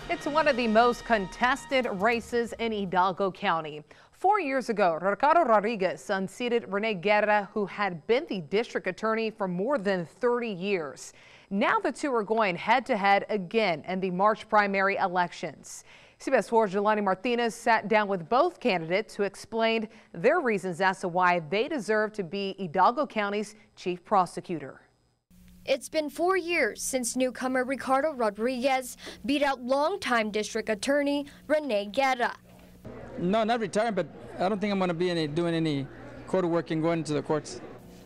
It's one of the most contested races in Hidalgo County. 4 years ago, Ricardo Rodriguez unseated Rene Guerra, who had been the district attorney for more than 30 years. Now the two are going head-to-head again in the March primary elections. CBS 4's Jelani Martinez sat down with both candidates who explained their reasons as to why they deserve to be Hidalgo County's chief prosecutor. It's been 4 years since newcomer Ricardo Rodriguez beat out longtime district attorney Rene Guerra. No, not retiring, but I don't think I'm going to be doing any court work and going to the courts.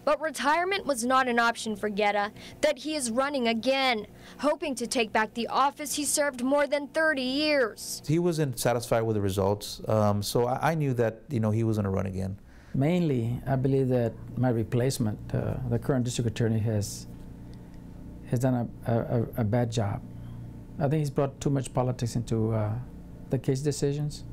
But retirement was not an option for Guerra, that he is running again, hoping to take back the office he served more than 30 years. He wasn't satisfied with the results, so I knew that he was going to run again. Mainly, I believe that my replacement, the current district attorney, has done a bad job. I think he's brought too much politics into the case decisions.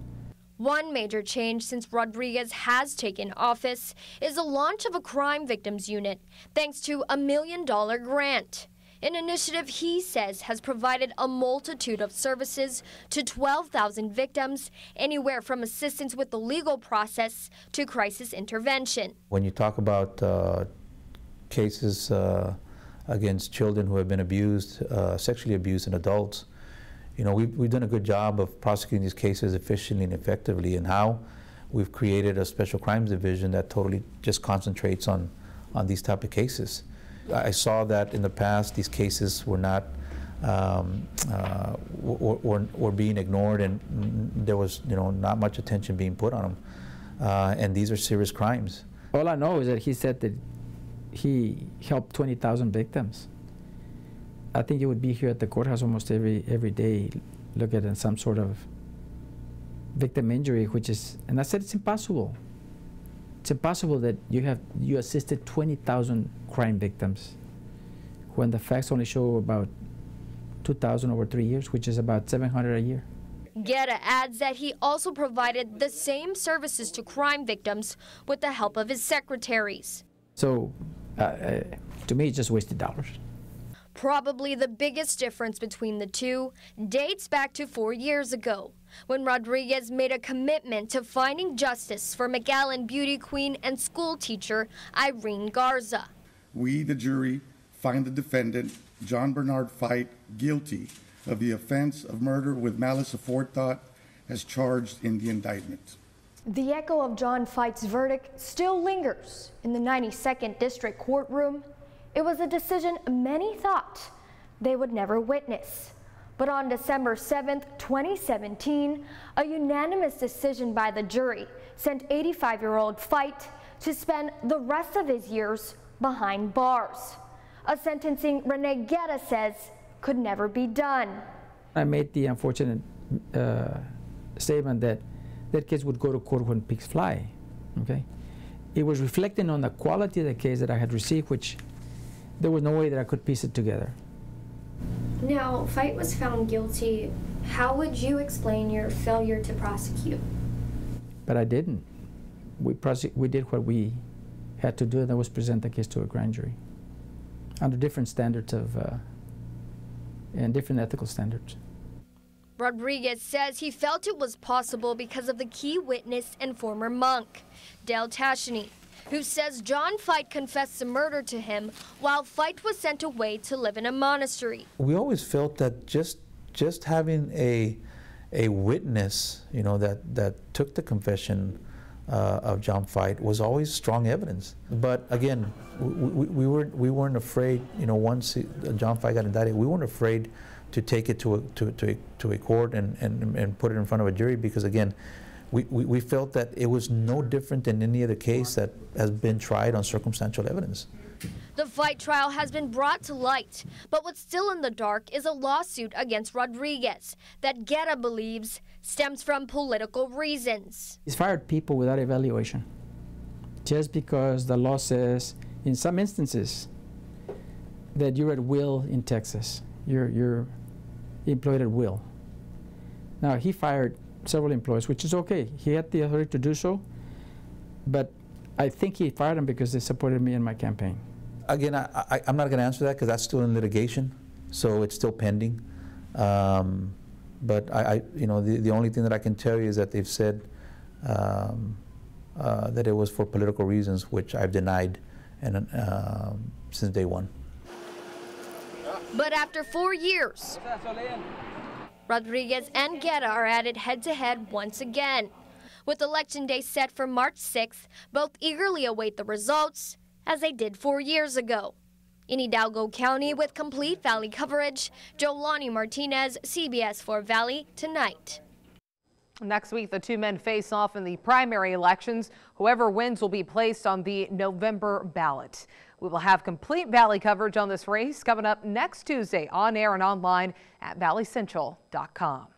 One major change since Rodriguez has taken office is the launch of a crime victims unit, thanks to a $1 million grant. An initiative he says has provided a multitude of services to 12,000 victims, anywhere from assistance with the legal process to crisis intervention. When you talk about cases against children who have been abused, sexually abused, and adults, we've done a good job of prosecuting these cases efficiently and effectively, and how we've created a special crimes division that totally just concentrates on these type of cases. I saw that in the past these cases were not were being ignored, and there was not much attention being put on them, and these are serious crimes. All I know is that he said that he helped 20,000 victims. I think he would be here at the courthouse almost every day, looking at some sort of victim injury, and I said it's impossible. It's impossible that you assisted 20,000 crime victims when the facts only show about 2,000 over 3 years, which is about 700 a year. Guerra adds that he also provided the same services to crime victims with the help of his secretaries. So, to me, it's just wasted dollars. Probably the biggest difference between the two dates back to 4 years ago, when Rodriguez made a commitment to finding justice for McAllen beauty queen and school teacher Irene Garza. We, the jury, find the defendant, John Bernard Fite, guilty of the offense of murder with malice aforethought as charged in the indictment. The echo of John Fite's verdict still lingers in the 92nd District Courtroom. It was a decision many thought they would never witness. But on December 7th, 2017, a unanimous decision by the jury sent 85-year-old Fite to spend the rest of his years behind bars. A sentencing Rene Guerra says could never be done. I made the unfortunate statement that kids would go to court when pigs fly. Okay, it was reflecting on the quality of the case that I had received, which there was no way that I could piece it together. Now, Fite was found guilty. How would you explain your failure to prosecute? But I didn't. We did what we had to do, and that was present the case to a grand jury under different standards and different ethical standards. Rodriguez says he felt it was possible because of the key witness and former monk, Dale Tasheny, who says John Fite confessed the murder to him while Fite was sent away to live in a monastery. We always felt that just having a witness, that took the confession of John Fite was always strong evidence. But again, we weren't afraid. Once John Fite got indicted, we weren't afraid to take it to a court and put it in front of a jury, because again, we felt that it was no different than any other case that has been tried on circumstantial evidence. The Fite trial has been brought to light, but what's still in the dark is a lawsuit against Rodriguez that Guerra believes stems from political reasons. He's fired people without evaluation, just because the law says, in some instances, that you're at will in Texas. You're employed at will. Now, he fired several employees, which is okay. He had the authority to do so, but I think he fired them because they supported me in my campaign. Again, I'm not going to answer that because that's still in litigation, so it's still pending. But you know, the only thing that I can tell you is that they've said that it was for political reasons, which I've denied and since day one. But after 4 years, Rodriguez and Guerra are at it head-to-head once again. With Election Day set for March 6th, both eagerly await the results, as they did 4 years ago. In Hidalgo County, with complete Valley coverage, Jolani Martinez, CBS 4 Valley Tonight. Next week, the two men face off in the primary elections. Whoever wins will be placed on the November ballot. We will have complete Valley coverage on this race coming up next Tuesday on air and online at valleycentral.com.